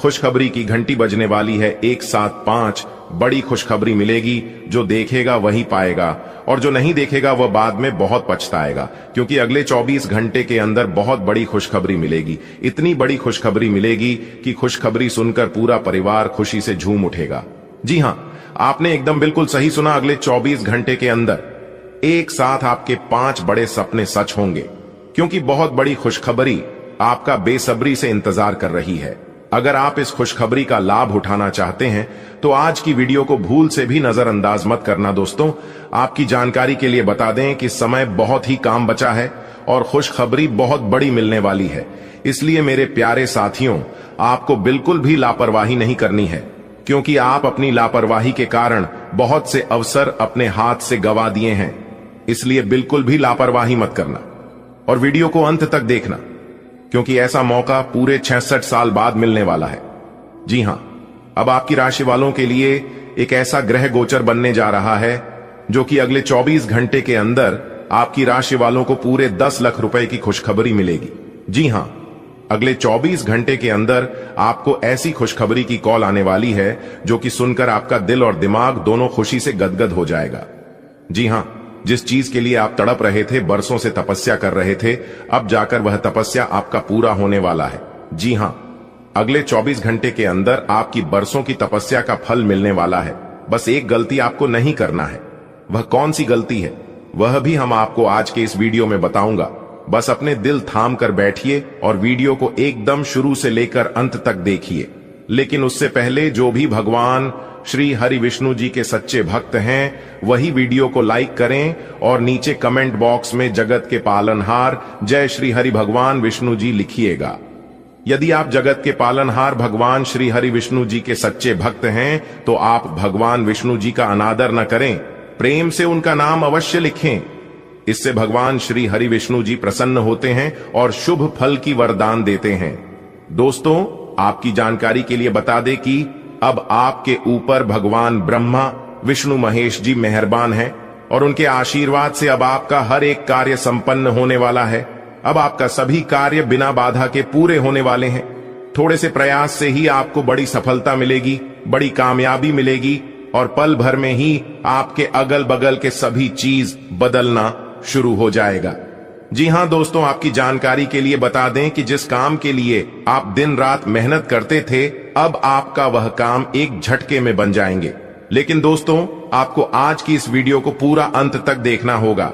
खुशखबरी की घंटी बजने वाली है। एक साथ 5 बड़ी खुशखबरी मिलेगी। जो देखेगा वही पाएगा और जो नहीं देखेगा वह बाद में बहुत पछताएगा, क्योंकि अगले 24 घंटे के अंदर बहुत बड़ी खुशखबरी मिलेगी। इतनी बड़ी खुशखबरी मिलेगी कि खुशखबरी सुनकर पूरा परिवार खुशी से झूम उठेगा। जी हां, आपने एकदम बिल्कुल सही सुना। अगले 24 घंटे के अंदर एक साथ आपके 5 बड़े सपने सच होंगे, क्योंकि बहुत बड़ी खुशखबरी आपका बेसब्री से इंतजार कर रही है। अगर आप इस खुशखबरी का लाभ उठाना चाहते हैं तो आज की वीडियो को भूल से भी नजरअंदाज मत करना। दोस्तों, आपकी जानकारी के लिए बता दें कि समय बहुत ही कम बचा है और खुशखबरी बहुत बड़ी मिलने वाली है। इसलिए मेरे प्यारे साथियों, आपको बिल्कुल भी लापरवाही नहीं करनी है, क्योंकि आप अपनी लापरवाही के कारण बहुत से अवसर अपने हाथ से गंवा दिए हैं। इसलिए बिल्कुल भी लापरवाही मत करना और वीडियो को अंत तक देखना, क्योंकि ऐसा मौका पूरे 66 साल बाद मिलने वाला है। जी हां, अब आपकी राशि वालों के लिए एक ऐसा ग्रह गोचर बनने जा रहा है जो कि अगले 24 घंटे के अंदर आपकी राशि वालों को पूरे 10 लाख रुपए की खुशखबरी मिलेगी। जी हां, अगले 24 घंटे के अंदर आपको ऐसी खुशखबरी की कॉल आने वाली है जो कि सुनकर आपका दिल और दिमाग दोनों खुशी से गदगद हो जाएगा। जी हां, जिस चीज के लिए आप तड़प रहे थे, बरसों से तपस्या कर रहे थे, अब जाकर वह तपस्या आपका पूरा होने वाला है। जी हां, अगले 24 घंटे के अंदर आपकी बरसों की तपस्या का फल मिलने वाला है। बस एक गलती आपको नहीं करना है। वह कौन सी गलती है, वह भी हम आपको आज के इस वीडियो में बताऊंगा। बस अपने दिल थाम कर बैठिए और वीडियो को एकदम शुरू से लेकर अंत तक देखिए। लेकिन उससे पहले जो भी भगवान श्री हरि विष्णु जी के सच्चे भक्त हैं, वही वीडियो को लाइक करें और नीचे कमेंट बॉक्स में जगत के पालनहार जय श्री हरि भगवान विष्णु जी लिखिएगा। यदि आप जगत के पालनहार भगवान श्री हरि विष्णु जी के सच्चे भक्त हैं तो आप भगवान विष्णु जी का अनादर न करें, प्रेम से उनका नाम अवश्य लिखें। इससे भगवान श्री हरि विष्णु जी प्रसन्न होते हैं और शुभ फल की वरदान देते हैं। दोस्तों, आपकी जानकारी के लिए बता दें कि अब आपके ऊपर भगवान ब्रह्मा विष्णु महेश जी मेहरबान हैं और उनके आशीर्वाद से अब आपका हर एक कार्य संपन्न होने वाला है। अब आपका सभी कार्य बिना बाधा के पूरे होने वाले हैं। थोड़े से प्रयास से ही आपको बड़ी सफलता मिलेगी, बड़ी कामयाबी मिलेगी और पल भर में ही आपके अगल बगल के सभी चीज बदलना शुरू हो जाएगा। जी हां दोस्तों, आपकी जानकारी के लिए बता दें कि जिस काम के लिए आप दिन रात मेहनत करते थे, अब आपका वह काम एक झटके में बन जाएंगे। लेकिन दोस्तों, आपको आज की इस वीडियो को पूरा अंत तक देखना होगा।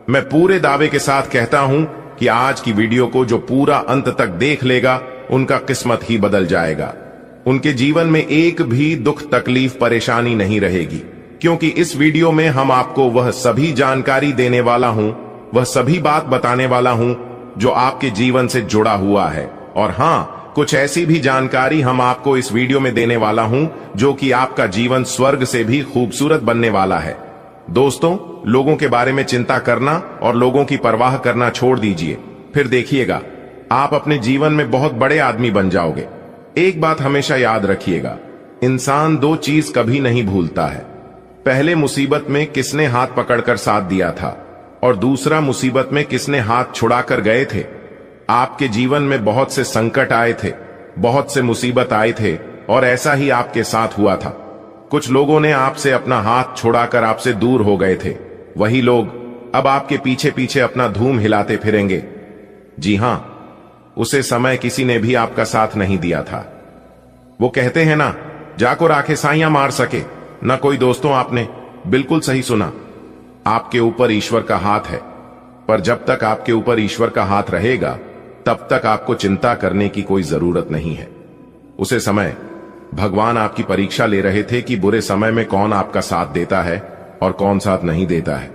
मैं पूरे दावे के साथ कहता हूं कि आज की वीडियो को जो पूरा अंत तक देख लेगा, उनका किस्मत ही बदल जाएगा। उनके जीवन में एक भी दुख तकलीफ परेशानी नहीं रहेगी, क्योंकि इस वीडियो में हम आपको वह सभी जानकारी देने वाला हूं, वह सभी बात बताने वाला हूं जो आपके जीवन से जुड़ा हुआ है। और हां, कुछ ऐसी भी जानकारी हम आपको इस वीडियो में देने वाला हूं जो कि आपका जीवन स्वर्ग से भी खूबसूरत बनने वाला है। दोस्तों, लोगों के बारे में चिंता करना और लोगों की परवाह करना छोड़ दीजिए, फिर देखिएगा आप अपने जीवन में बहुत बड़े आदमी बन जाओगे। एक बात हमेशा याद रखिएगा, इंसान 2 चीज कभी नहीं भूलता है। पहले मुसीबत में किसने हाथ पकड़कर साथ दिया था और दूसरा मुसीबत में किसने हाथ छुड़ाकर गए थे। आपके जीवन में बहुत से संकट आए थे, बहुत से मुसीबत आए थे और ऐसा ही आपके साथ हुआ था। कुछ लोगों ने आपसे अपना हाथ छुड़ाकर आपसे दूर हो गए थे। वही लोग अब आपके पीछे पीछे अपना धूम हिलाते फिरेंगे। जी हां, उसे समय किसी ने भी आपका साथ नहीं दिया था। वो कहते हैं ना, जाको राखे साइयां मार सके ना कोई। दोस्तों, आपने बिल्कुल सही सुना। आपके ऊपर ईश्वर का हाथ है, पर जब तक आपके ऊपर ईश्वर का हाथ रहेगा तब तक आपको चिंता करने की कोई जरूरत नहीं है। उसे समय भगवान आपकी परीक्षा ले रहे थे कि बुरे समय में कौन आपका साथ देता है और कौन साथ नहीं देता है।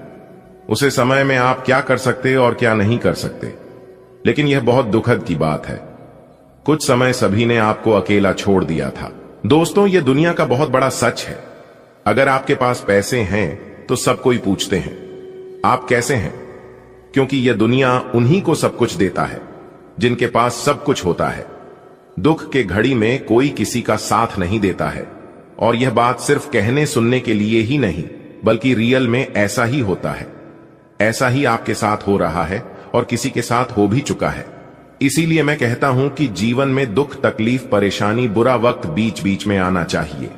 उसे समय में आप क्या कर सकते और क्या नहीं कर सकते। लेकिन यह बहुत दुखद की बात है, कुछ समय सभी ने आपको अकेला छोड़ दिया था। दोस्तों, यह दुनिया का बहुत बड़ा सच है। अगर आपके पास पैसे हैं तो सब कोई पूछते हैं आप कैसे हैं, क्योंकि यह दुनिया उन्हीं को सब कुछ देता है जिनके पास सब कुछ होता है। दुख के घड़ी में कोई किसी का साथ नहीं देता है, और यह बात सिर्फ कहने सुनने के लिए ही नहीं बल्कि रियल में ऐसा ही होता है। ऐसा ही आपके साथ हो रहा है और किसी के साथ हो भी चुका है। इसीलिए मैं कहता हूं कि जीवन में दुख, तकलीफ, परेशानी, बुरा वक्त बीच बीच में आना चाहिए।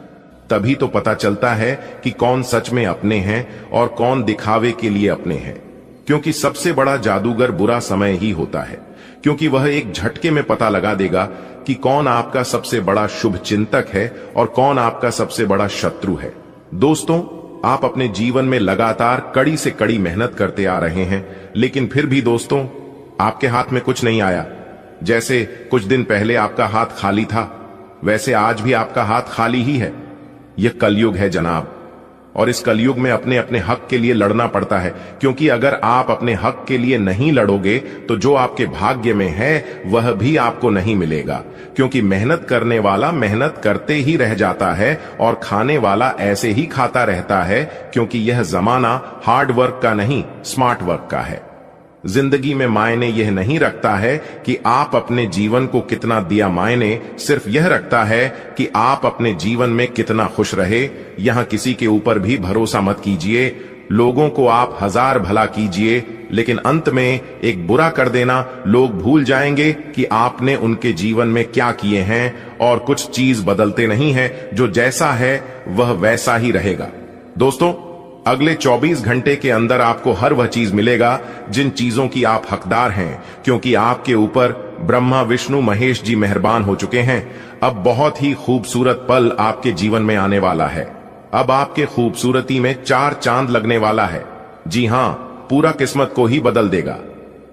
तभी तो पता चलता है कि कौन सच में अपने हैं और कौन दिखावे के लिए अपने हैं। क्योंकि सबसे बड़ा जादूगर बुरा समय ही होता है, क्योंकि वह एक झटके में पता लगा देगा कि कौन आपका सबसे बड़ा शुभ चिंतक है और कौन आपका सबसे बड़ा शत्रु है। दोस्तों, आप अपने जीवन में लगातार कड़ी से कड़ी मेहनत करते आ रहे हैं, लेकिन फिर भी दोस्तों आपके हाथ में कुछ नहीं आया। जैसे कुछ दिन पहले आपका हाथ खाली था, वैसे आज भी आपका हाथ खाली ही है। यह कलयुग है जनाब, और इस कलयुग में अपने अपने हक के लिए लड़ना पड़ता है। क्योंकि अगर आप अपने हक के लिए नहीं लड़ोगे तो जो आपके भाग्य में है वह भी आपको नहीं मिलेगा। क्योंकि मेहनत करने वाला मेहनत करते ही रह जाता है और खाने वाला ऐसे ही खाता रहता है, क्योंकि यह जमाना हार्ड वर्क का नहीं, स्मार्ट वर्क का है। जिंदगी में मायने यह नहीं रखता है कि आप अपने जीवन को कितना दिया, मायने सिर्फ यह रखता है कि आप अपने जीवन में कितना खुश रहे। यहां किसी के ऊपर भी भरोसा मत कीजिए। लोगों को आप हजार भला कीजिए, लेकिन अंत में एक बुरा कर देना, लोग भूल जाएंगे कि आपने उनके जीवन में क्या किए हैं, और कुछ चीज बदलते नहीं है। जो जैसा है वह वैसा ही रहेगा। दोस्तों, अगले 24 घंटे के अंदर आपको हर वह चीज मिलेगा जिन चीजों की आप हकदार हैं, क्योंकि आपके ऊपर ब्रह्मा, विष्णु, महेश जी मेहरबान हो चुके हैं। अब बहुत ही खूबसूरत पल आपके जीवन में आने वाला है। अब आपके खूबसूरती में 4 चांद लगने वाला है। जी हां, पूरा किस्मत को ही बदल देगा।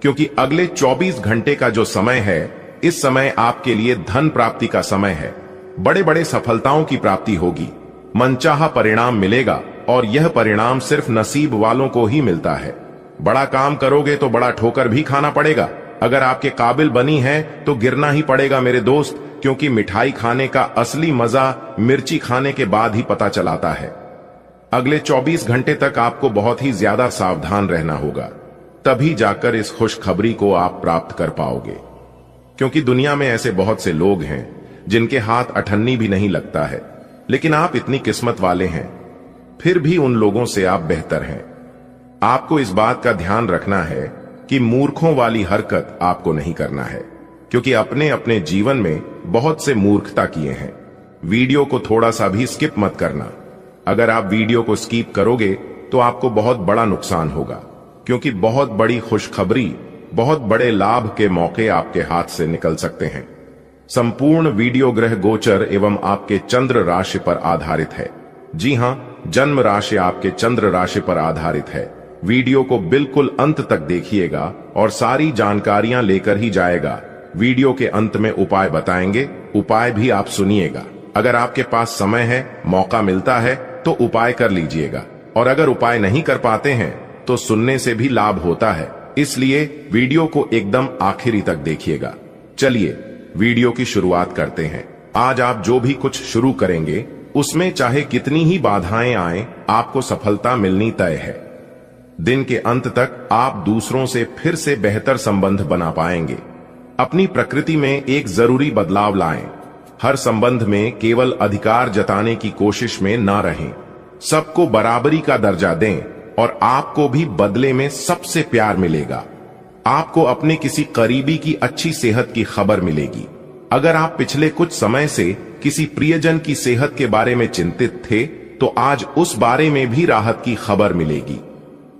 क्योंकि अगले 24 घंटे का जो समय है, इस समय आपके लिए धन प्राप्ति का समय है। बड़े बड़े सफलताओं की प्राप्ति होगी, मनचाहा परिणाम मिलेगा, और यह परिणाम सिर्फ नसीब वालों को ही मिलता है। बड़ा काम करोगे तो बड़ा ठोकर भी खाना पड़ेगा। अगर आपके काबिल बनी है तो गिरना ही पड़ेगा मेरे दोस्त, क्योंकि मिठाई खाने का असली मजा मिर्ची खाने के बाद ही पता चलाता है। अगले 24 घंटे तक आपको बहुत ही ज्यादा सावधान रहना होगा, तभी जाकर इस खुशखबरी को आप प्राप्त कर पाओगे। क्योंकि दुनिया में ऐसे बहुत से लोग हैं जिनके हाथ अठन्नी भी नहीं लगता है, लेकिन आप इतनी किस्मत वाले हैं, फिर भी उन लोगों से आप बेहतर हैं। आपको इस बात का ध्यान रखना है कि मूर्खों वाली हरकत आपको नहीं करना है, क्योंकि अपने अपने जीवन में बहुत से मूर्खता किए हैं। वीडियो को थोड़ा सा भी स्किप मत करना। अगर आप वीडियो को स्किप करोगे तो आपको बहुत बड़ा नुकसान होगा, क्योंकि बहुत बड़ी खुशखबरी, बहुत बड़े लाभ के मौके आपके हाथ से निकल सकते हैं। संपूर्ण वीडियो ग्रह गोचर एवं आपके चंद्र राशि पर आधारित है। जी हां, जन्म राशि आपके चंद्र राशि पर आधारित है। वीडियो को बिल्कुल अंत तक देखिएगा और सारी जानकारियां लेकर ही जाएगा। वीडियो के अंत में उपाय बताएंगे, उपाय भी आप सुनिएगा। अगर आपके पास समय है, मौका मिलता है तो उपाय कर लीजिएगा, और अगर उपाय नहीं कर पाते हैं तो सुनने से भी लाभ होता है। इसलिए वीडियो को एकदम आखिरी तक देखिएगा। चलिए वीडियो की शुरुआत करते हैं। आज आप जो भी कुछ शुरू करेंगे उसमें चाहे कितनी ही बाधाएं आए, आपको सफलता मिलनी तय है। दिन के अंत तक आप दूसरों से फिर से बेहतर संबंध बना पाएंगे। अपनी प्रकृति में एक जरूरी बदलाव लाएं। हर संबंध में केवल अधिकार जताने की कोशिश में ना रहें। सबको बराबरी का दर्जा दें और आपको भी बदले में सबसे प्यार मिलेगा। आपको अपने किसी करीबी की अच्छी सेहत की खबर मिलेगी। अगर आप पिछले कुछ समय से किसी प्रियजन की सेहत के बारे में चिंतित थे तो आज उस बारे में भी राहत की खबर मिलेगी।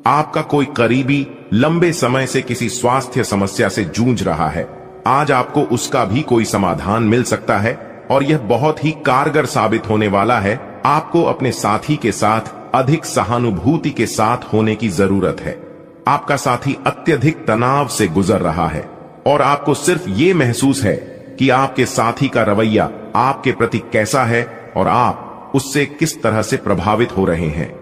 आपका कोई करीबी लंबे समय से किसी स्वास्थ्य समस्या से जूझ रहा है, आज आपको उसका भी कोई समाधान मिल सकता है, और यह बहुत ही कारगर साबित होने वाला है। आपको अपने साथी के साथ अधिक सहानुभूति के साथ होने की जरूरत है। आपका साथी अत्यधिक तनाव से गुजर रहा है और आपको सिर्फ ये महसूस है कि आपके साथी का रवैया आपके प्रति कैसा है और आप उससे किस तरह से प्रभावित हो रहे हैं।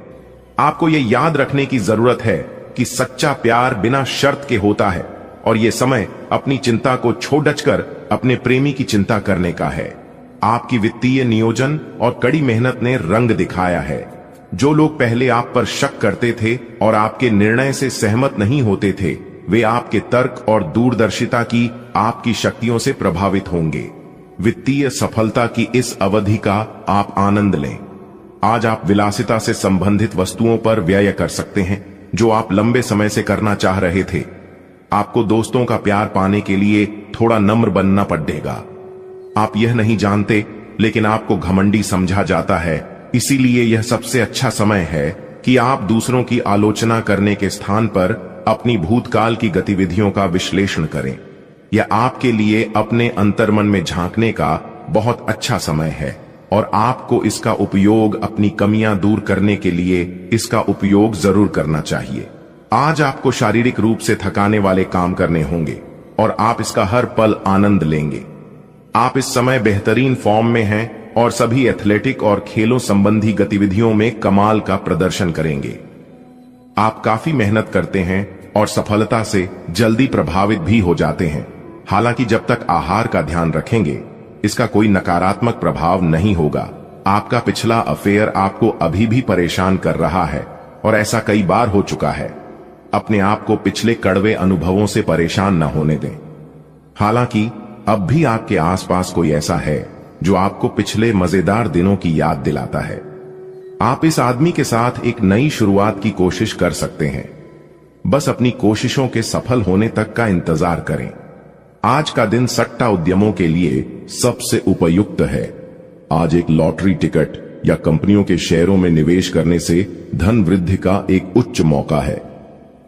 आपको ये याद रखने की जरूरत है कि सच्चा प्यार बिना शर्त के होता है, और ये समय अपनी चिंता को छोड़ कर अपने प्रेमी की चिंता करने का है। आपकी वित्तीय नियोजन और कड़ी मेहनत ने रंग दिखाया है। जो लोग पहले आप पर शक करते थे और आपके निर्णय से सहमत नहीं होते थे, वे आपके तर्क और दूरदर्शिता की आपकी शक्तियों से प्रभावित होंगे। वित्तीय सफलता की इस अवधि का आप आनंद लें। आज आप विलासिता से संबंधित वस्तुओं पर व्यय कर सकते हैं, जो आप लंबे समय से करना चाह रहे थे। आपको दोस्तों का प्यार पाने के लिए थोड़ा नम्र बनना पड़ेगा। आप यह नहीं जानते, लेकिन आपको घमंडी समझा जाता है, इसीलिए यह सबसे अच्छा समय है कि आप दूसरों की आलोचना करने के स्थान पर अपनी भूतकाल की गतिविधियों का विश्लेषण करें। यह आपके लिए अपने अंतर्मन में झांकने का बहुत अच्छा समय है और आपको इसका उपयोग अपनी कमियां दूर करने के लिए इसका उपयोग जरूर करना चाहिए। आज आपको शारीरिक रूप से थकाने वाले काम करने होंगे और आप इसका हर पल आनंद लेंगे। आप इस समय बेहतरीन फॉर्म में हैं और सभी एथलेटिक और खेलों संबंधी गतिविधियों में कमाल का प्रदर्शन करेंगे। आप काफी मेहनत करते हैं और सफलता से जल्दी प्रभावित भी हो जाते हैं। हालांकि जब तक आहार का ध्यान रखेंगे, इसका कोई नकारात्मक प्रभाव नहीं होगा। आपका पिछला अफेयर आपको अभी भी परेशान कर रहा है और ऐसा कई बार हो चुका है। अपने आप को पिछले कड़वे अनुभवों से परेशान न होने दें। हालांकि अब भी आपके आसपास कोई ऐसा है जो आपको पिछले मजेदार दिनों की याद दिलाता है। आप इस आदमी के साथ एक नई शुरुआत की कोशिश कर सकते हैं। बस अपनी कोशिशों के सफल होने तक का इंतजार करें। आज का दिन सट्टा उद्यमों के लिए सबसे उपयुक्त है। आज एक लॉटरी टिकट या कंपनियों के शेयरों में निवेश करने से धन वृद्धि का एक उच्च मौका है।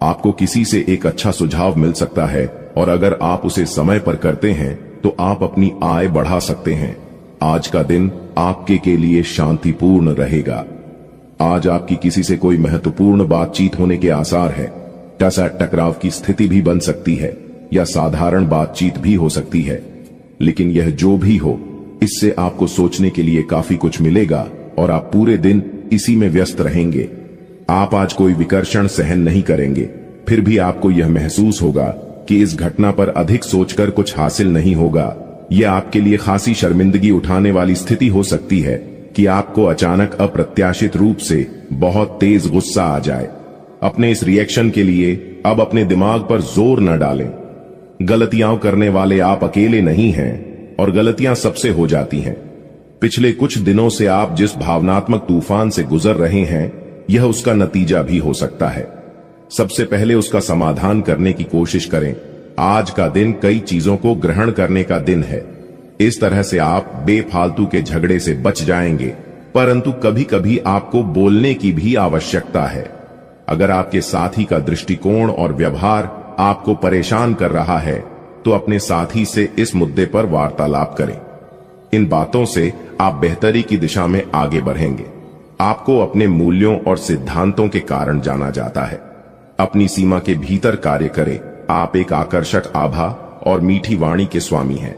आपको किसी से एक अच्छा सुझाव मिल सकता है और अगर आप उसे समय पर करते हैं तो आप अपनी आय बढ़ा सकते हैं। आज का दिन आपके के लिए शांतिपूर्ण रहेगा। आज आपकी किसी से कोई महत्वपूर्ण बातचीत होने के आसार है। टकराव की स्थिति भी बन सकती है या साधारण बातचीत भी हो सकती है, लेकिन यह जो भी हो, इससे आपको सोचने के लिए काफी कुछ मिलेगा और आप पूरे दिन इसी में व्यस्त रहेंगे। आप आज कोई विकर्षण सहन नहीं करेंगे, फिर भी आपको यह महसूस होगा कि इस घटना पर अधिक सोचकर कुछ हासिल नहीं होगा। यह आपके लिए खासी शर्मिंदगी उठाने वाली स्थिति हो सकती है कि आपको अचानक अप्रत्याशित रूप से बहुत तेज गुस्सा आ जाए। अपने इस रिएक्शन के लिए अब अपने दिमाग पर जोर न डालें। गलतियां करने वाले आप अकेले नहीं हैं और गलतियां सबसे हो जाती हैं। पिछले कुछ दिनों से आप जिस भावनात्मक तूफान से गुजर रहे हैं, यह उसका नतीजा भी हो सकता है। सबसे पहले उसका समाधान करने की कोशिश करें। आज का दिन कई चीजों को ग्रहण करने का दिन है। इस तरह से आप बेफालतू के झगड़े से बच जाएंगे, परंतु कभी कभी आपको बोलने की भी आवश्यकता है। अगर आपके साथी का दृष्टिकोण और व्यवहार आपको परेशान कर रहा है, तो अपने साथी से इस मुद्दे पर वार्तालाप करें। इन बातों से आप बेहतरी की दिशा में आगे बढ़ेंगे। आपको अपने मूल्यों और सिद्धांतों के कारण जाना जाता है। अपनी सीमा के भीतर कार्य करें। आप एक आकर्षक आभा और मीठी वाणी के स्वामी हैं।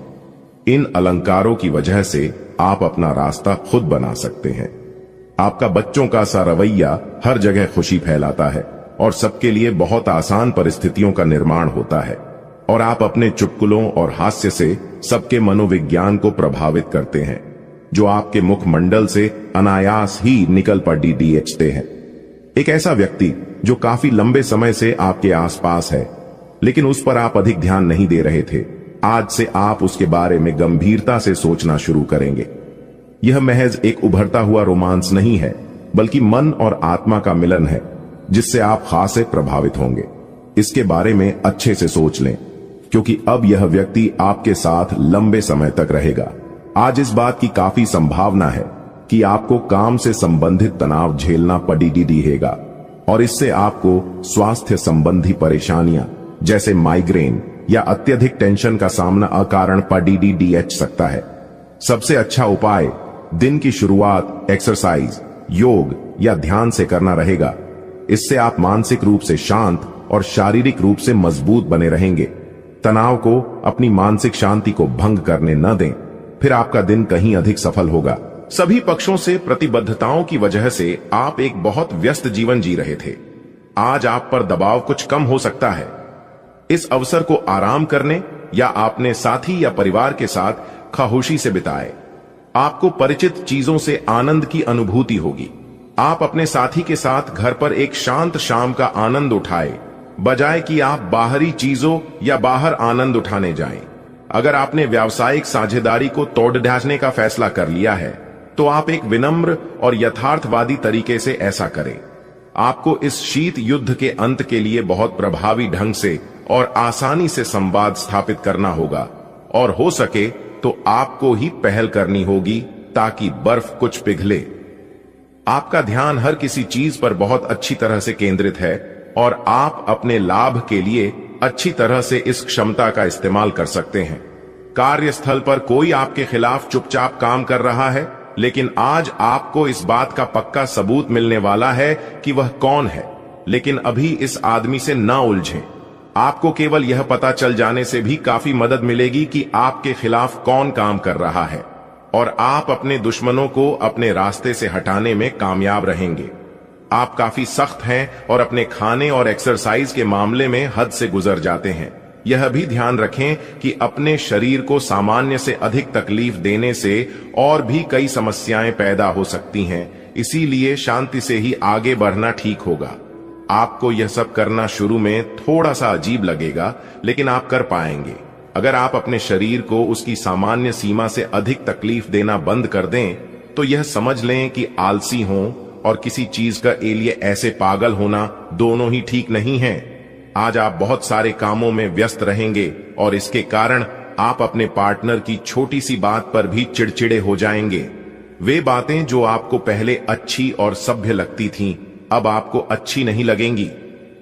इन अलंकारों की वजह से आप अपना रास्ता खुद बना सकते हैं। आपका बच्चों का सा रवैया हर जगह खुशी फैलाता है और सबके लिए बहुत आसान परिस्थितियों का निर्माण होता है, और आप अपने चुटकुलों और हास्य से सबके मनोविज्ञान को प्रभावित करते हैं, जो आपके मुखमंडल से अनायास ही निकल पड़ते हैं। एक ऐसा व्यक्ति जो काफी लंबे समय से आपके आसपास है, लेकिन उस पर आप अधिक ध्यान नहीं दे रहे थे, आज से आप उसके बारे में गंभीरता से सोचना शुरू करेंगे। यह महज एक उभरता हुआ रोमांस नहीं है, बल्कि मन और आत्मा का मिलन है, जिससे आप खासे प्रभावित होंगे। इसके बारे में अच्छे से सोच लें, क्योंकि अब यह व्यक्ति आपके साथ लंबे समय तक रहेगा। आज इस बात की काफी संभावना है कि आपको काम से संबंधित तनाव झेलना पड़ेगा और इससे आपको स्वास्थ्य संबंधी परेशानियां जैसे माइग्रेन या अत्यधिक टेंशन का सामना अकारण पड़ सकता है। सबसे अच्छा उपाय दिन की शुरुआत एक्सरसाइज, योग या ध्यान से करना रहेगा। इससे आप मानसिक रूप से शांत और शारीरिक रूप से मजबूत बने रहेंगे। तनाव को अपनी मानसिक शांति को भंग करने न दें, फिर आपका दिन कहीं अधिक सफल होगा। सभी पक्षों से प्रतिबद्धताओं की वजह से आप एक बहुत व्यस्त जीवन जी रहे थे। आज आप पर दबाव कुछ कम हो सकता है। इस अवसर को आराम करने या अपने साथी या परिवार के साथ खामोशी से बिताएं। आपको परिचित चीजों से आनंद की अनुभूति होगी। आप अपने साथी के साथ घर पर एक शांत शाम का आनंद उठाएं, बजाय कि आप बाहरी चीजों या बाहर आनंद उठाने जाएं। अगर आपने व्यावसायिक साझेदारी को तोड़ ढांचने का फैसला कर लिया है, तो आप एक विनम्र और यथार्थवादी तरीके से ऐसा करें। आपको इस शीत युद्ध के अंत के लिए बहुत प्रभावी ढंग से और आसानी से संवाद स्थापित करना होगा और हो सके तो आपको ही पहल करनी होगी ताकि बर्फ कुछ पिघले। आपका ध्यान हर किसी चीज पर बहुत अच्छी तरह से केंद्रित है और आप अपने लाभ के लिए अच्छी तरह से इस क्षमता का इस्तेमाल कर सकते हैं। कार्यस्थल पर कोई आपके खिलाफ चुपचाप काम कर रहा है, लेकिन आज आपको इस बात का पक्का सबूत मिलने वाला है कि वह कौन है। लेकिन अभी इस आदमी से ना उलझें। आपको केवल यह पता चल जाने से भी काफी मदद मिलेगी कि आपके खिलाफ कौन काम कर रहा है और आप अपने दुश्मनों को अपने रास्ते से हटाने में कामयाब रहेंगे। आप काफी सख्त हैं और अपने खाने और एक्सरसाइज के मामले में हद से गुजर जाते हैं। यह भी ध्यान रखें कि अपने शरीर को सामान्य से अधिक तकलीफ देने से और भी कई समस्याएं पैदा हो सकती हैं, इसीलिए शांति से ही आगे बढ़ना ठीक होगा। आपको यह सब करना शुरू में थोड़ा सा अजीब लगेगा, लेकिन आप कर पाएंगे। अगर आप अपने शरीर को उसकी सामान्य सीमा से अधिक तकलीफ देना बंद कर दें, तो यह समझ लें कि आलसी हों और किसी चीज का लिए ऐसे पागल होना दोनों ही ठीक नहीं है। आज आप बहुत सारे कामों में व्यस्त रहेंगे और इसके कारण आप अपने पार्टनर की छोटी सी बात पर भी चिड़चिड़े हो जाएंगे। वे बातें जो आपको पहले अच्छी और सभ्य लगती थीं, अब आपको अच्छी नहीं लगेंगी।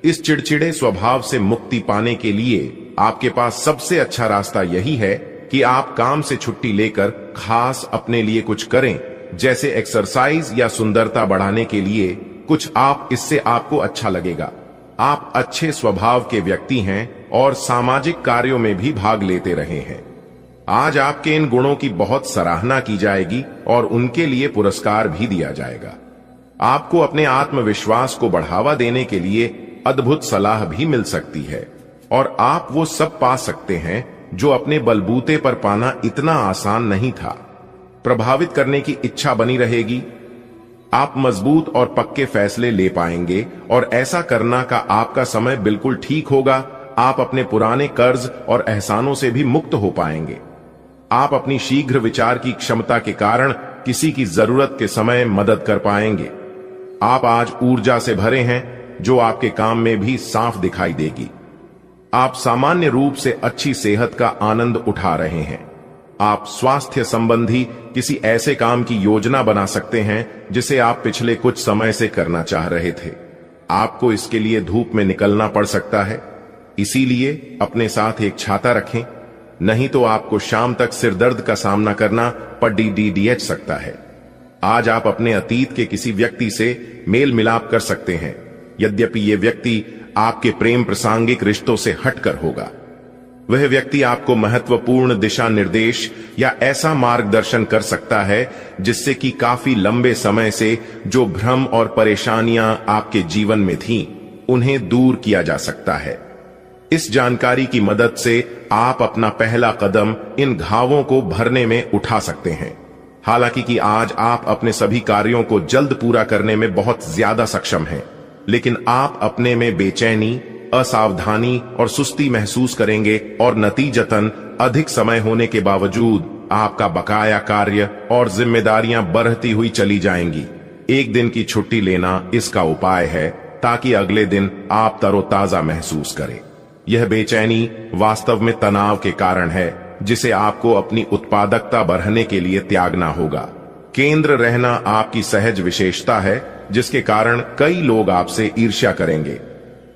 इस चिड़चिड़े स्वभाव से मुक्ति पाने के लिए आपके पास सबसे अच्छा रास्ता यही है कि आप काम से छुट्टी लेकर खास अपने लिए कुछ करें, जैसे एक्सरसाइज या सुंदरता बढ़ाने के लिए कुछ। इससे आपको अच्छा लगेगा। आप अच्छे स्वभाव के व्यक्ति हैं और सामाजिक कार्यों में भी भाग लेते रहे हैं। आज आपके इन गुणों की बहुत सराहना की जाएगी और उनके लिए पुरस्कार भी दिया जाएगा। आपको अपने आत्मविश्वास को बढ़ावा देने के लिए अद्भुत सलाह भी मिल सकती है और आप वो सब पा सकते हैं जो अपने बलबूते पर पाना इतना आसान नहीं था। प्रभावित करने की इच्छा बनी रहेगी। आप मजबूत और पक्के फैसले ले पाएंगे और ऐसा करना का आपका समय बिल्कुल ठीक होगा। आप अपने पुराने कर्ज और एहसानों से भी मुक्त हो पाएंगे। आप अपनी शीघ्र विचार की क्षमता के कारण किसी की जरूरत के समय मदद कर पाएंगे। आप आज ऊर्जा से भरे हैं जो आपके काम में भी साफ दिखाई देगी। आप सामान्य रूप से अच्छी सेहत का आनंद उठा रहे हैं। आप स्वास्थ्य संबंधी किसी ऐसे काम की योजना बना सकते हैं जिसे आप पिछले कुछ समय से करना चाह रहे थे। आपको इसके लिए धूप में निकलना पड़ सकता है, इसीलिए अपने साथ एक छाता रखें, नहीं तो आपको शाम तक सिरदर्द का सामना करना पड़ सकता है। आज आप अपने अतीत के किसी व्यक्ति से मेल मिलाप कर सकते हैं, यद्यपि यह व्यक्ति आपके प्रेम प्रासंगिक रिश्तों से हटकर होगा। वह व्यक्ति आपको महत्वपूर्ण दिशा निर्देश या ऐसा मार्गदर्शन कर सकता है जिससे कि काफी लंबे समय से जो भ्रम और परेशानियां आपके जीवन में थीं, उन्हें दूर किया जा सकता है। इस जानकारी की मदद से आप अपना पहला कदम इन घावों को भरने में उठा सकते हैं। हालांकि कि आज आप अपने सभी कार्यों को जल्द पूरा करने में बहुत ज्यादा सक्षम हैं, लेकिन आप अपने में बेचैनी, असावधानी और सुस्ती महसूस करेंगे और नतीजतन अधिक समय होने के बावजूद आपका बकाया कार्य और जिम्मेदारियां बढ़ती हुई चली जाएंगी। एक दिन की छुट्टी लेना इसका उपाय है ताकि अगले दिन आप तरोताजा महसूस करें। यह बेचैनी वास्तव में तनाव के कारण है जिसे आपको अपनी उत्पादकता बढ़ाने के लिए त्यागना होगा। केंद्र रहना आपकी सहज विशेषता है जिसके कारण कई लोग आपसे ईर्ष्या करेंगे।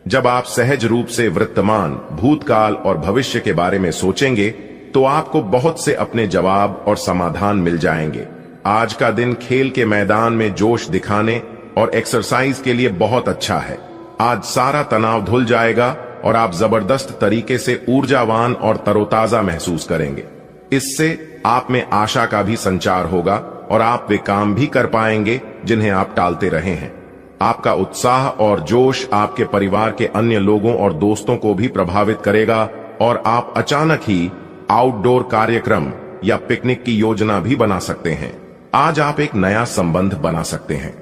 जब आप सहज रूप से वर्तमान, भूतकाल और भविष्य के बारे में सोचेंगे तो आपको बहुत से अपने जवाब और समाधान मिल जाएंगे। आज का दिन खेल के मैदान में जोश दिखाने और एक्सरसाइज के लिए बहुत अच्छा है। आज सारा तनाव धुल जाएगा और आप जबरदस्त तरीके से ऊर्जावान और तरोताजा महसूस करेंगे। इससे आप में आशा का भी संचार होगा और आप वे काम भी कर पाएंगे जिन्हें आप टालते रहे हैं। आपका उत्साह और जोश आपके परिवार के अन्य लोगों और दोस्तों को भी प्रभावित करेगा और आप अचानक ही आउटडोर कार्यक्रम या पिकनिक की योजना भी बना सकते हैं। आज आप एक नया संबंध बना सकते हैं।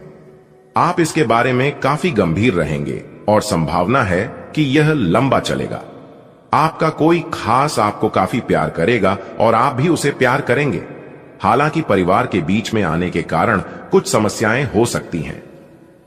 आप इसके बारे में काफी गंभीर रहेंगे और संभावना है कि यह लंबा चलेगा। आपका कोई खास आपको काफी प्यार करेगा और आप भी उसे प्यार करेंगे। हालांकि परिवार के बीच में आने के कारण कुछ समस्याएं हो सकती हैं।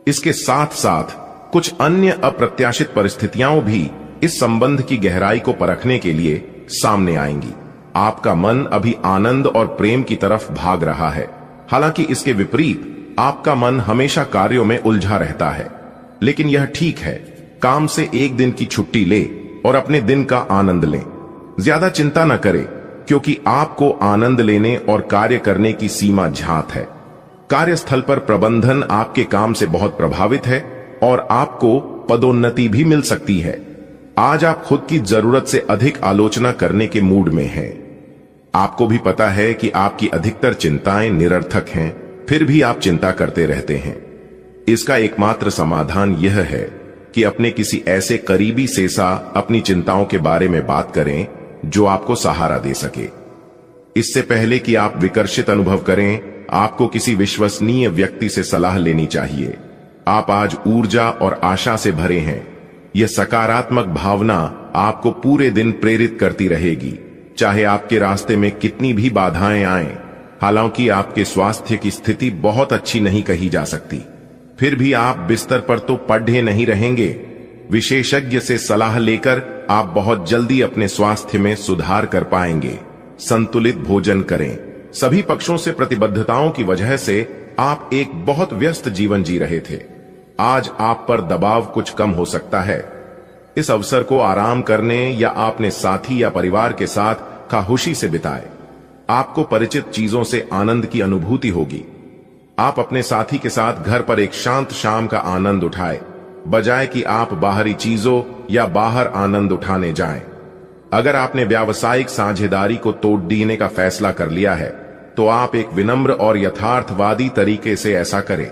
इसके साथ साथ कुछ अन्य अप्रत्याशित परिस्थितियां भी इस संबंध की गहराई को परखने के लिए सामने आएंगी। आपका मन अभी आनंद और प्रेम की तरफ भाग रहा है। हालांकि इसके विपरीत आपका मन हमेशा कार्यों में उलझा रहता है। लेकिन यह ठीक है, काम से एक दिन की छुट्टी ले और अपने दिन का आनंद लें। ज्यादा चिंता न करें, क्योंकि आपको आनंद लेने और कार्य करने की सीमा ज्ञात है। कार्यस्थल पर प्रबंधन आपके काम से बहुत प्रभावित है और आपको पदोन्नति भी मिल सकती है। आज आप खुद की जरूरत से अधिक आलोचना करने के मूड में हैं। आपको भी पता है कि आपकी अधिकतर चिंताएं निरर्थक हैं, फिर भी आप चिंता करते रहते हैं। इसका एकमात्र समाधान यह है कि अपने किसी ऐसे करीबी से अपनी चिंताओं के बारे में बात करें जो आपको सहारा दे सके। इससे पहले कि आप विकर्षित अनुभव करें, आपको किसी विश्वसनीय व्यक्ति से सलाह लेनी चाहिए। आप आज ऊर्जा और आशा से भरे हैं। यह सकारात्मक भावना आपको पूरे दिन प्रेरित करती रहेगी, चाहे आपके रास्ते में कितनी भी बाधाएं आएं। हालांकि आपके स्वास्थ्य की स्थिति बहुत अच्छी नहीं कही जा सकती, फिर भी आप बिस्तर पर तो पड़े नहीं रहेंगे। विशेषज्ञ से सलाह लेकर आप बहुत जल्दी अपने स्वास्थ्य में सुधार कर पाएंगे। संतुलित भोजन करें। सभी पक्षों से प्रतिबद्धताओं की वजह से आप एक बहुत व्यस्त जीवन जी रहे थे। आज आप पर दबाव कुछ कम हो सकता है। इस अवसर को आराम करने या अपने साथी या परिवार के साथ खामोशी से बिताएं। आपको परिचित चीजों से आनंद की अनुभूति होगी। आप अपने साथी के साथ घर पर एक शांत शाम का आनंद उठाएं, बजाय कि आप बाहरी चीजों या बाहर आनंद उठाने जाएं। अगर आपने व्यावसायिक साझेदारी को तोड़ देने का फैसला कर लिया है, तो आप एक विनम्र और यथार्थवादी तरीके से ऐसा करें।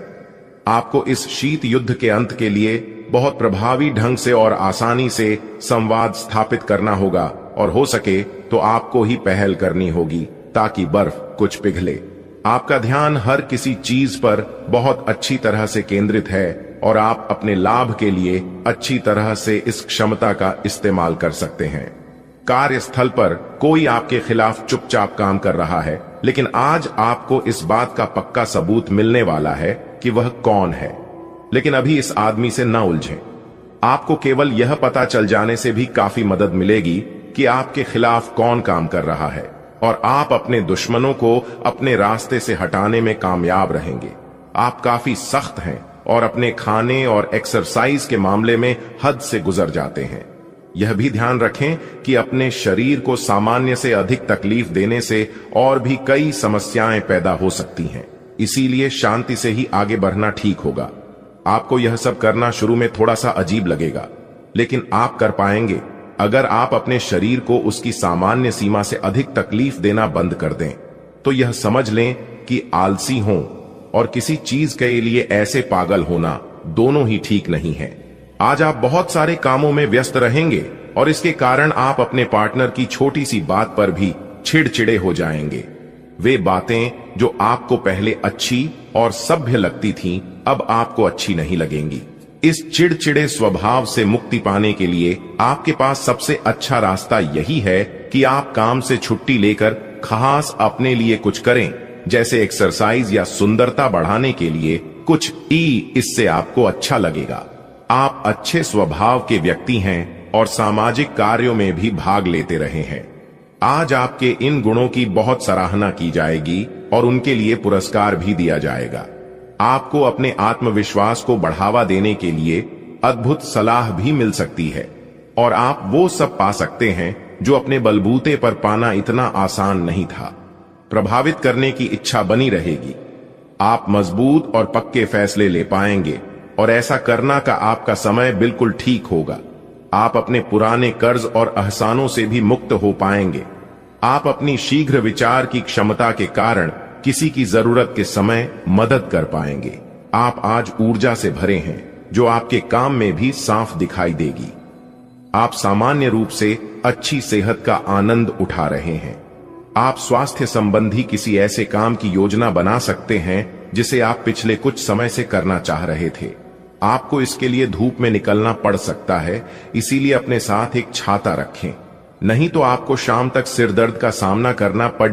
आपको इस शीत युद्ध के अंत के लिए बहुत प्रभावी ढंग से और आसानी से संवाद स्थापित करना होगा, और हो सके तो आपको ही पहल करनी होगी ताकि बर्फ कुछ पिघले। आपका ध्यान हर किसी चीज पर बहुत अच्छी तरह से केंद्रित है और आप अपने लाभ के लिए अच्छी तरह से इस क्षमता का इस्तेमाल कर सकते हैं। कार्यस्थल पर कोई आपके खिलाफ चुपचाप काम कर रहा है, लेकिन आज आपको इस बात का पक्का सबूत मिलने वाला है कि वह कौन है। लेकिन अभी इस आदमी से न उलझें। आपको केवल यह पता चल जाने से भी काफी मदद मिलेगी कि आपके खिलाफ कौन काम कर रहा है, और आप अपने दुश्मनों को अपने रास्ते से हटाने में कामयाब रहेंगे। आप काफी सख्त हैं और अपने खाने और एक्सरसाइज के मामले में हद से गुजर जाते हैं। यह भी ध्यान रखें कि अपने शरीर को सामान्य से अधिक तकलीफ देने से और भी कई समस्याएं पैदा हो सकती हैं। इसीलिए शांति से ही आगे बढ़ना ठीक होगा। आपको यह सब करना शुरू में थोड़ा सा अजीब लगेगा, लेकिन आप कर पाएंगे अगर आप अपने शरीर को उसकी सामान्य सीमा से अधिक तकलीफ देना बंद कर दें। तो यह समझ लें कि आलसी हों और किसी चीज के लिए ऐसे पागल होना दोनों ही ठीक नहीं है। आज आप बहुत सारे कामों में व्यस्त रहेंगे और इसके कारण आप अपने पार्टनर की छोटी सी बात पर भी चिड़चिड़े हो जाएंगे। वे बातें जो आपको पहले अच्छी और सभ्य लगती थीं, अब आपको अच्छी नहीं लगेंगी। इस चिड़चिड़े स्वभाव से मुक्ति पाने के लिए आपके पास सबसे अच्छा रास्ता यही है कि आप काम से छुट्टी लेकर खास अपने लिए कुछ करें, जैसे एक्सरसाइज या सुंदरता बढ़ाने के लिए कुछ। इससे आपको अच्छा लगेगा। आप अच्छे स्वभाव के व्यक्ति हैं और सामाजिक कार्यों में भी भाग लेते रहे हैं। आज आपके इन गुणों की बहुत सराहना की जाएगी और उनके लिए पुरस्कार भी दिया जाएगा। आपको अपने आत्मविश्वास को बढ़ावा देने के लिए अद्भुत सलाह भी मिल सकती है, और आप वो सब पा सकते हैं जो अपने बलबूते पर पाना इतना आसान नहीं था। प्रभावित करने की इच्छा बनी रहेगी। आप मजबूत और पक्के फैसले ले पाएंगे, और ऐसा करना का आपका समय बिल्कुल ठीक होगा। आप अपने पुराने कर्ज और एहसानों से भी मुक्त हो पाएंगे। आप अपनी शीघ्र विचार की क्षमता के कारण किसी की जरूरत के समय मदद कर पाएंगे। आप आज ऊर्जा से भरे हैं जो आपके काम में भी साफ दिखाई देगी। आप सामान्य रूप से अच्छी सेहत का आनंद उठा रहे हैं। आप स्वास्थ्य संबंधी किसी ऐसे काम की योजना बना सकते हैं जिसे आप पिछले कुछ समय से करना चाह रहे थे। आपको इसके लिए धूप में निकलना पड़ सकता है, इसीलिए अपने साथ एक छाता रखें, नहीं तो आपको शाम तक सिरदर्द का सामना करना पड़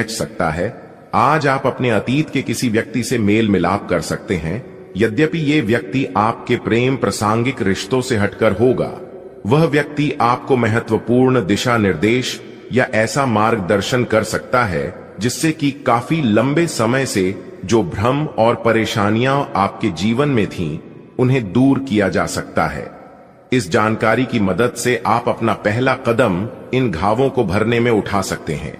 सकता है। आज आप अपने अतीत के किसी व्यक्ति से मेल मिलाप कर सकते हैं, यद्यपि ये व्यक्ति आपके प्रेम प्रासंगिक रिश्तों से हटकर होगा। वह व्यक्ति आपको महत्वपूर्ण दिशा निर्देश या ऐसा मार्गदर्शन कर सकता है जिससे कि काफी लंबे समय से जो भ्रम और परेशानियां आपके जीवन में थीं, उन्हें दूर किया जा सकता है। इस जानकारी की मदद से आप अपना पहला कदम इन घावों को भरने में उठा सकते हैं।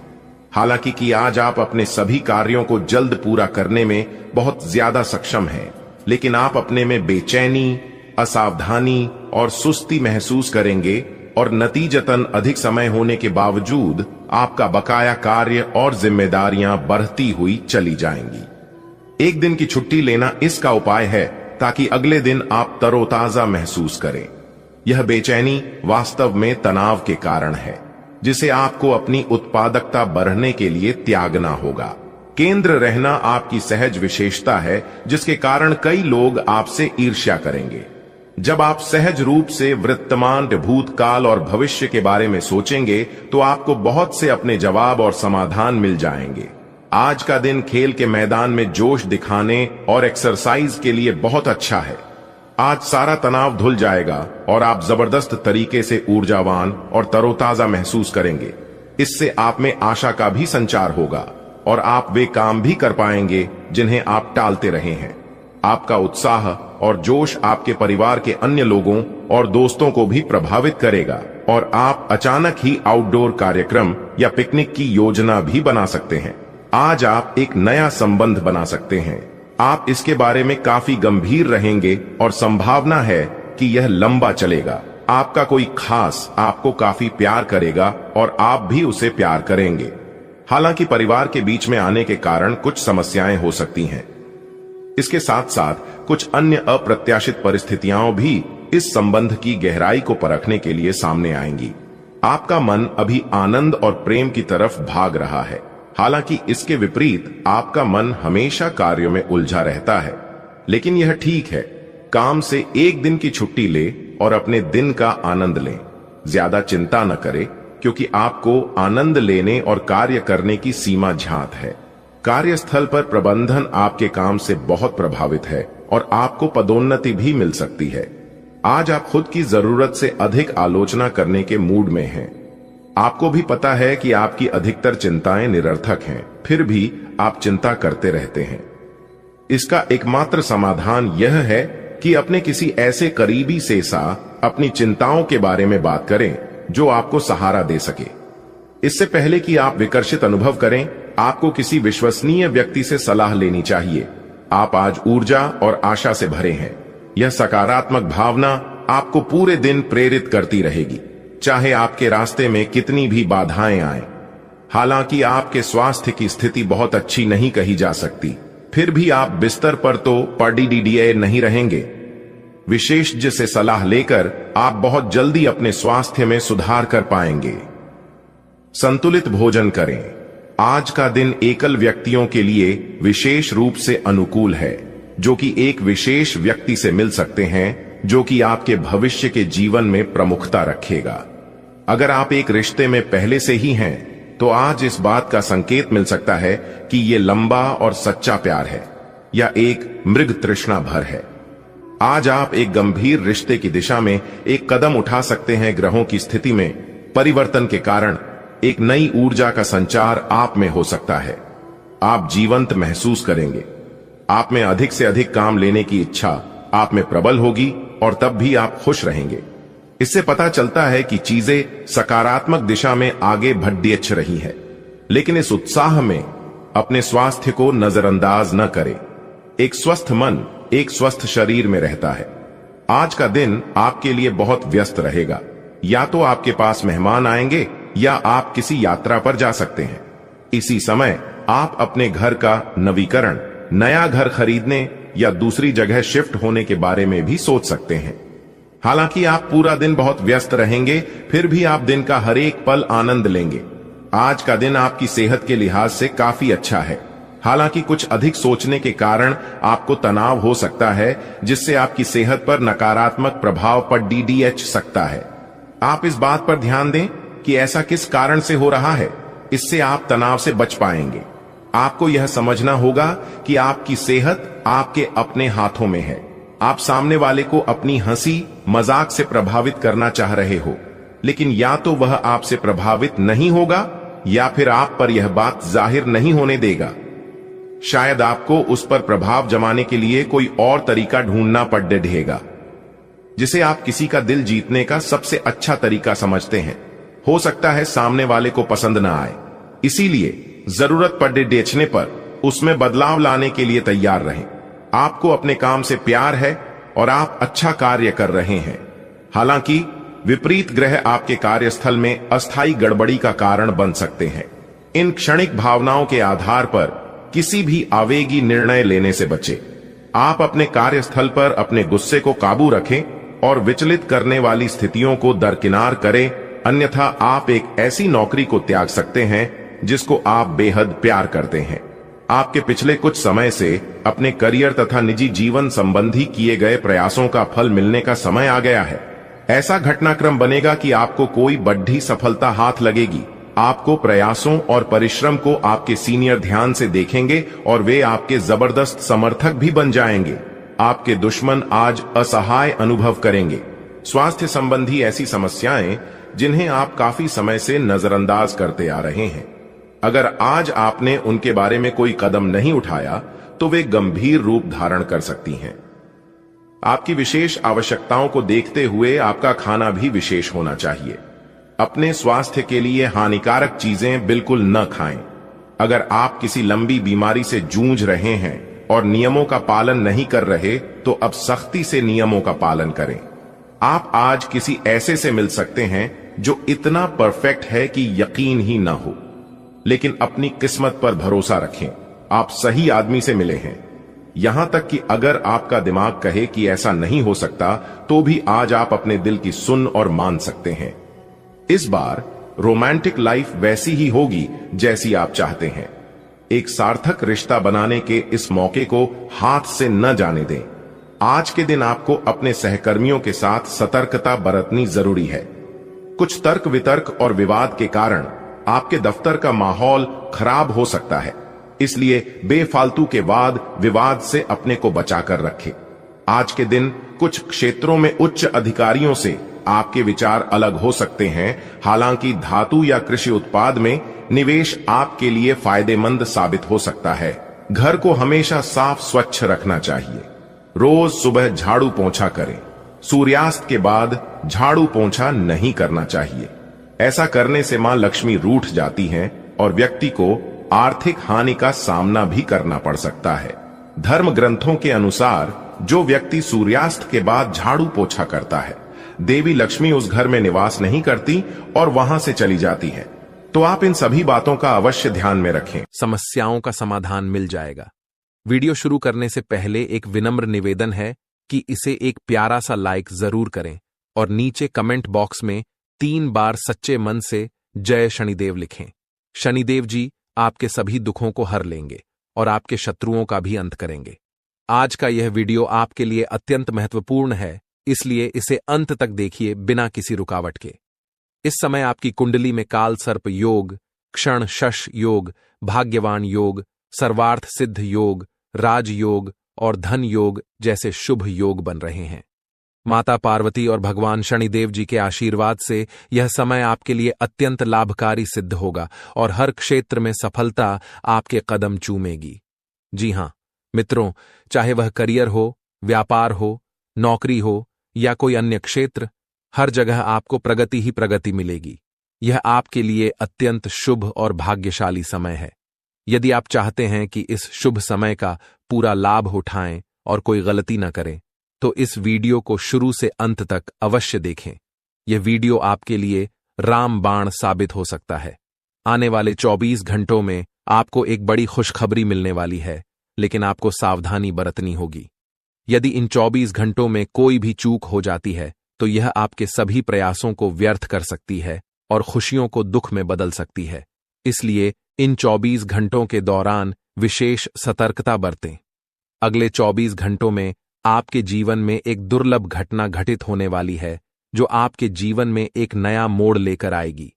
हालांकि कि आज आप अपने सभी कार्यों को जल्द पूरा करने में बहुत ज्यादा सक्षम हैं, लेकिन आप अपने में बेचैनी, असावधानी और सुस्ती महसूस करेंगे और नतीजतन अधिक समय होने के बावजूद आपका बकाया कार्य और जिम्मेदारियां बढ़ती हुई चली जाएंगी। एक दिन की छुट्टी लेना इसका उपाय है ताकि अगले दिन आप तरोताजा महसूस करें। यह बेचैनी वास्तव में तनाव के कारण है, जिसे आपको अपनी उत्पादकता बढ़ने के लिए त्यागना होगा। केंद्र रहना आपकी सहज विशेषता है, जिसके कारण कई लोग आपसे ईर्ष्या करेंगे। जब आप सहज रूप से वर्तमान, भूतकाल और भविष्य के बारे में सोचेंगे तो आपको बहुत से अपने जवाब और समाधान मिल जाएंगे। आज का दिन खेल के मैदान में जोश दिखाने और एक्सरसाइज के लिए बहुत अच्छा है। आज सारा तनाव धुल जाएगा और आप जबरदस्त तरीके से ऊर्जावान और तरोताजा महसूस करेंगे। इससे आप में आशा का भी संचार होगा और आप वे काम भी कर पाएंगे जिन्हें आप टालते रहे हैं। आपका उत्साह और जोश आपके परिवार के अन्य लोगों और दोस्तों को भी प्रभावित करेगा और आप अचानक ही आउटडोर कार्यक्रम या पिकनिक की योजना भी बना सकते हैं। आज आप एक नया संबंध बना सकते हैं। आप इसके बारे में काफी गंभीर रहेंगे और संभावना है कि यह लंबा चलेगा। आपका कोई खास आपको काफी प्यार करेगा और आप भी उसे प्यार करेंगे। हालांकि परिवार के बीच में आने के कारण कुछ समस्याएं हो सकती हैं। इसके साथ साथ कुछ अन्य अप्रत्याशित परिस्थितियां भी इस संबंध की गहराई को परखने के लिए सामने आएंगी। आपका मन अभी आनंद और प्रेम की तरफ भाग रहा है। हालांकि इसके विपरीत आपका मन हमेशा कार्यों में उलझा रहता है। लेकिन यह ठीक है। काम से एक दिन की छुट्टी ले और अपने दिन का आनंद लें। ज्यादा चिंता न करें, क्योंकि आपको आनंद लेने और कार्य करने की सीमा ज्ञात है। कार्यस्थल पर प्रबंधन आपके काम से बहुत प्रभावित है और आपको पदोन्नति भी मिल सकती है। आज आप खुद की जरूरत से अधिक आलोचना करने के मूड में हैं। आपको भी पता है कि आपकी अधिकतर चिंताएं निरर्थक हैं, फिर भी आप चिंता करते रहते हैं। इसका एकमात्र समाधान यह है कि अपने किसी ऐसे करीबी से अपनी चिंताओं के बारे में बात करें जो आपको सहारा दे सके। इससे पहले कि आप विकर्षित अनुभव करें, आपको किसी विश्वसनीय व्यक्ति से सलाह लेनी चाहिए। आप आज ऊर्जा और आशा से भरे हैं। यह सकारात्मक भावना आपको पूरे दिन प्रेरित करती रहेगी, चाहे आपके रास्ते में कितनी भी बाधाएं आएं। हालांकि आपके स्वास्थ्य की स्थिति बहुत अच्छी नहीं कही जा सकती, फिर भी आप बिस्तर पर तो पड़े नहीं रहेंगे। विशेषज्ञ से सलाह लेकर आप बहुत जल्दी अपने स्वास्थ्य में सुधार कर पाएंगे। संतुलित भोजन करें। आज का दिन एकल व्यक्तियों के लिए विशेष रूप से अनुकूल है, जो कि एक विशेष व्यक्ति से मिल सकते हैं जो कि आपके भविष्य के जीवन में प्रमुखता रखेगा। अगर आप एक रिश्ते में पहले से ही हैं, तो आज इस बात का संकेत मिल सकता है कि ये लंबा और सच्चा प्यार है या एक मृग तृष्णा भर है। आज आप एक गंभीर रिश्ते की दिशा में एक कदम उठा सकते हैं। ग्रहों की स्थिति में परिवर्तन के कारण एक नई ऊर्जा का संचार आप में हो सकता है। आप जीवंत महसूस करेंगे। आप में अधिक से अधिक काम लेने की इच्छा आप में प्रबल होगी और तब भी आप खुश रहेंगे। इससे पता चलता है कि चीजें सकारात्मक दिशा में आगे बढ़ रही है। लेकिन इस उत्साह में अपने स्वास्थ्य को नजरअंदाज न करें। एक स्वस्थ मन एक स्वस्थ शरीर में रहता है। आज का दिन आपके लिए बहुत व्यस्त रहेगा। या तो आपके पास मेहमान आएंगे या आप किसी यात्रा पर जा सकते हैं। इसी समय आप अपने घर का नवीकरण, नया घर खरीदने या दूसरी जगह शिफ्ट होने के बारे में भी सोच सकते हैं। हालांकि आप पूरा दिन बहुत व्यस्त रहेंगे, फिर भी आप दिन का हर एक पल आनंद लेंगे। आज का दिन आपकी सेहत के लिहाज से काफी अच्छा है। हालांकि कुछ अधिक सोचने के कारण आपको तनाव हो सकता है, जिससे आपकी सेहत पर नकारात्मक प्रभाव पड़ सकता है। आप इस बात पर ध्यान दें कि ऐसा किस कारण से हो रहा है। इससे आप तनाव से बच पाएंगे। आपको यह समझना होगा कि आपकी सेहत आपके अपने हाथों में है। आप सामने वाले को अपनी हंसी मजाक से प्रभावित करना चाह रहे हो। लेकिन या तो वह आपसे प्रभावित नहीं होगा या फिर आप पर यह बात जाहिर नहीं होने देगा। शायद आपको उस पर प्रभाव जमाने के लिए कोई और तरीका ढूंढना पड़ ढेगा, जिसे आप किसी का दिल जीतने का सबसे अच्छा तरीका समझते हैं। हो सकता है सामने वाले को पसंद ना आए, इसीलिए जरूरत पड़ने पर उसमें बदलाव लाने के लिए तैयार रहें। आपको अपने काम से प्यार है और आप अच्छा कार्य कर रहे हैं। हालांकि विपरीत ग्रह आपके कार्यस्थल में अस्थायी गड़बड़ी का कारण बन सकते हैं। इन क्षणिक भावनाओं के आधार पर किसी भी आवेगी निर्णय लेने से बचें। आप अपने कार्यस्थल पर अपने गुस्से को काबू रखें और विचलित करने वाली स्थितियों को दरकिनार करें, अन्यथा आप एक ऐसी नौकरी को त्याग सकते हैं जिसको आप बेहद प्यार करते हैं। आपके पिछले कुछ समय से अपने करियर तथा निजी जीवन संबंधी किए गए प्रयासों का फल मिलने का समय आ गया है। ऐसा घटनाक्रम बनेगा कि आपको कोई बड़ी सफलता हाथ लगेगी। आपको प्रयासों और परिश्रम को आपके सीनियर ध्यान से देखेंगे और वे आपके जबरदस्त समर्थक भी बन जाएंगे। आपके दुश्मन आज असहाय अनुभव करेंगे। स्वास्थ्य संबंधी ऐसी समस्याएं जिन्हें आप काफी समय से नजरअंदाज करते आ रहे हैं, अगर आज आपने उनके बारे में कोई कदम नहीं उठाया तो वे गंभीर रूप धारण कर सकती हैं। आपकी विशेष आवश्यकताओं को देखते हुए आपका खाना भी विशेष होना चाहिए। अपने स्वास्थ्य के लिए हानिकारक चीजें बिल्कुल न खाएं। अगर आप किसी लंबी बीमारी से जूझ रहे हैं और नियमों का पालन नहीं कर रहे तो अब सख्ती से नियमों का पालन करें। आप आज किसी ऐसे से मिल सकते हैं जो इतना परफेक्ट है कि यकीन ही ना हो, लेकिन अपनी किस्मत पर भरोसा रखें, आप सही आदमी से मिले हैं। यहां तक कि अगर आपका दिमाग कहे कि ऐसा नहीं हो सकता तो भी आज आप अपने दिल की सुन और मान सकते हैं। इस बार रोमांटिक लाइफ वैसी ही होगी जैसी आप चाहते हैं। एक सार्थक रिश्ता बनाने के इस मौके को हाथ से न जाने दें। आज के दिन आपको अपने सहकर्मियों के साथ सतर्कता बरतनी जरूरी है। कुछ तर्क वितर्क और विवाद के कारण आपके दफ्तर का माहौल खराब हो सकता है, इसलिए बेफालतू के वाद विवाद से अपने को बचाकर रखें। आज के दिन कुछ क्षेत्रों में उच्च अधिकारियों से आपके विचार अलग हो सकते हैं। हालांकि धातु या कृषि उत्पाद में निवेश आपके लिए फायदेमंद साबित हो सकता है। घर को हमेशा साफ स्वच्छ रखना चाहिए। रोज सुबह झाड़ू पोंछा करें। सूर्यास्त के बाद झाड़ू पोंछा नहीं करना चाहिए। ऐसा करने से मां लक्ष्मी रूठ जाती हैं और व्यक्ति को आर्थिक हानि का सामना भी करना पड़ सकता है। धर्म ग्रंथों के अनुसार जो व्यक्ति सूर्यास्त के बाद झाड़ू पोछा करता है, देवी लक्ष्मी उस घर में निवास नहीं करती और वहां से चली जाती है। तो आप इन सभी बातों का अवश्य ध्यान में रखें। समस्याओं का समाधान मिल जाएगा। वीडियो शुरू करने से पहले एक विनम्र निवेदन है कि इसे एक प्यारा सा लाइक जरूर करें और नीचे कमेंट बॉक्स में 3 बार सच्चे मन से जय शनिदेव लिखें। शनिदेव जी आपके सभी दुखों को हर लेंगे और आपके शत्रुओं का भी अंत करेंगे। आज का यह वीडियो आपके लिए अत्यंत महत्वपूर्ण है, इसलिए इसे अंत तक देखिए बिना किसी रुकावट के। इस समय आपकी कुंडली में काल सर्प योग, क्षण शश योग, भाग्यवान योग, सर्वार्थ सिद्ध योग, राज योग और धन योग जैसे शुभ योग बन रहे हैं। माता पार्वती और भगवान शनिदेव जी के आशीर्वाद से यह समय आपके लिए अत्यंत लाभकारी सिद्ध होगा और हर क्षेत्र में सफलता आपके कदम चूमेगी। जी हां मित्रों, चाहे वह करियर हो, व्यापार हो, नौकरी हो या कोई अन्य क्षेत्र, हर जगह आपको प्रगति ही प्रगति मिलेगी। यह आपके लिए अत्यंत शुभ और भाग्यशाली समय है। यदि आप चाहते हैं कि इस शुभ समय का पूरा लाभ उठाएं और कोई गलती न करें, तो इस वीडियो को शुरू से अंत तक अवश्य देखें। यह वीडियो आपके लिए रामबाण साबित हो सकता है। आने वाले 24 घंटों में आपको एक बड़ी खुशखबरी मिलने वाली है, लेकिन आपको सावधानी बरतनी होगी। यदि इन 24 घंटों में कोई भी चूक हो जाती है तो यह आपके सभी प्रयासों को व्यर्थ कर सकती है और खुशियों को दुख में बदल सकती है। इसलिए इन 24 घंटों के दौरान विशेष सतर्कता बरतें। अगले 24 घंटों में आपके जीवन में एक दुर्लभ घटना घटित होने वाली है जो आपके जीवन में एक नया मोड़ लेकर आएगी।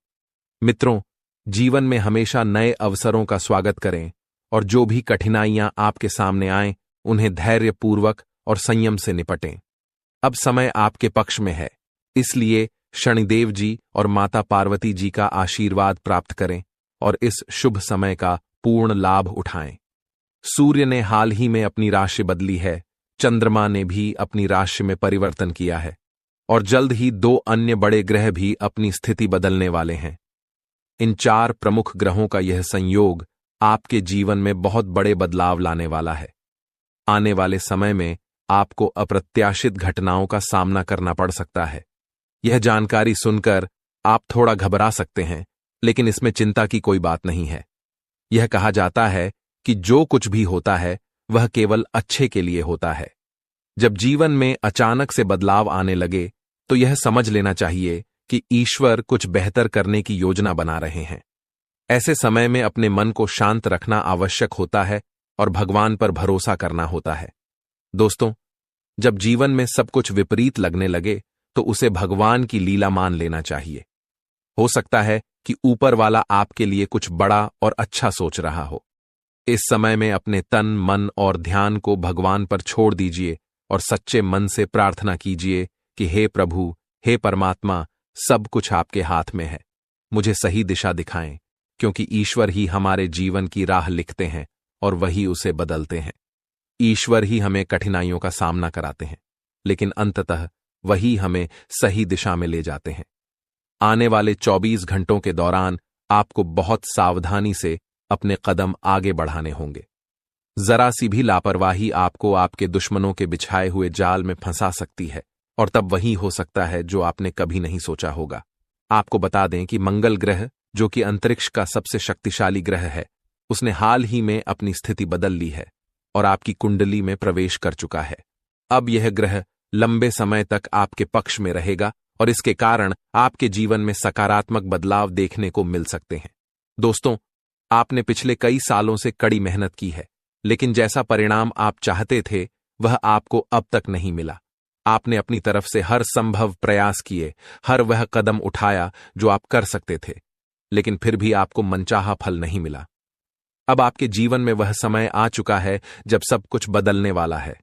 मित्रों, जीवन में हमेशा नए अवसरों का स्वागत करें और जो भी कठिनाइयां आपके सामने आएं, उन्हें धैर्यपूर्वक और संयम से निपटें। अब समय आपके पक्ष में है, इसलिए शनिदेव जी और माता पार्वती जी का आशीर्वाद प्राप्त करें और इस शुभ समय का पूर्ण लाभ उठाएं। सूर्य ने हाल ही में अपनी राशि बदली है, चंद्रमा ने भी अपनी राशि में परिवर्तन किया है और जल्द ही 2 अन्य बड़े ग्रह भी अपनी स्थिति बदलने वाले हैं। इन 4 प्रमुख ग्रहों का यह संयोग आपके जीवन में बहुत बड़े बदलाव लाने वाला है। आने वाले समय में आपको अप्रत्याशित घटनाओं का सामना करना पड़ सकता है। यह जानकारी सुनकर आप थोड़ा घबरा सकते हैं, लेकिन इसमें चिंता की कोई बात नहीं है। यह कहा जाता है कि जो कुछ भी होता है वह केवल अच्छे के लिए होता है। जब जीवन में अचानक से बदलाव आने लगे तो यह समझ लेना चाहिए कि ईश्वर कुछ बेहतर करने की योजना बना रहे हैं। ऐसे समय में अपने मन को शांत रखना आवश्यक होता है और भगवान पर भरोसा करना होता है। दोस्तों, जब जीवन में सब कुछ विपरीत लगने लगे तो उसे भगवान की लीला मान लेना चाहिए। हो सकता है कि ऊपर वाला आपके लिए कुछ बड़ा और अच्छा सोच रहा हो। इस समय में अपने तन, मन और ध्यान को भगवान पर छोड़ दीजिए और सच्चे मन से प्रार्थना कीजिए कि हे प्रभु, हे परमात्मा, सब कुछ आपके हाथ में है। मुझे सही दिशा दिखाएं, क्योंकि ईश्वर ही हमारे जीवन की राह लिखते हैं और वही उसे बदलते हैं। ईश्वर ही हमें कठिनाइयों का सामना कराते हैं, लेकिन अंततः वही हमें सही दिशा में ले जाते हैं। आने वाले 24 घंटों के दौरान आपको बहुत सावधानी से अपने कदम आगे बढ़ाने होंगे। जरा सी भी लापरवाही आपको आपके दुश्मनों के बिछाए हुए जाल में फंसा सकती है और तब वही हो सकता है जो आपने कभी नहीं सोचा होगा। आपको बता दें कि मंगल ग्रह, जो कि अंतरिक्ष का सबसे शक्तिशाली ग्रह है, उसने हाल ही में अपनी स्थिति बदल ली है और आपकी कुंडली में प्रवेश कर चुका है। अब यह ग्रह लंबे समय तक आपके पक्ष में रहेगा और इसके कारण आपके जीवन में सकारात्मक बदलाव देखने को मिल सकते हैं। दोस्तों, आपने पिछले कई सालों से कड़ी मेहनत की है, लेकिन जैसा परिणाम आप चाहते थे वह आपको अब तक नहीं मिला। आपने अपनी तरफ से हर संभव प्रयास किए, हर वह कदम उठाया जो आप कर सकते थे, लेकिन फिर भी आपको मनचाहा फल नहीं मिला। अब आपके जीवन में वह समय आ चुका है जब सब कुछ बदलने वाला है।